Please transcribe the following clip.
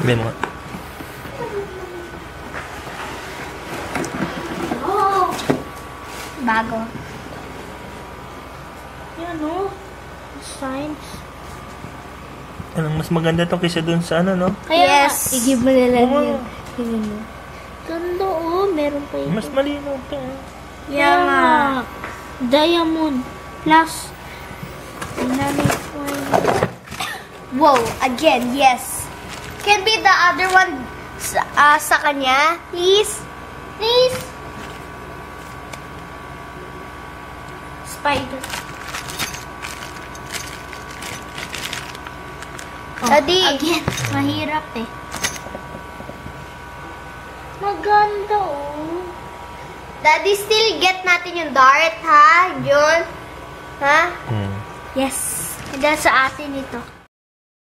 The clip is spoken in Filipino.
Sabi mo. Oh! Bago. Yan o. Science. Anong mas maganda to kaysa dun sa ano, no? Kaya Yes. i-give mo na lang Oo. yun. Tingnan mo. Ganda o. Meron pa yun. Mas malinaw to. Kaya nga. Diamond. Plus. Dynamic point. Wow, again, yes. Can be the other one sa kanya? Please? Please? Spider. Daddy. Again. Mahirap eh. Maganda oh. Daddy, still get natin yung dart, ha? John? Ha? Hmm. Yes. Hanggang sa atin ito.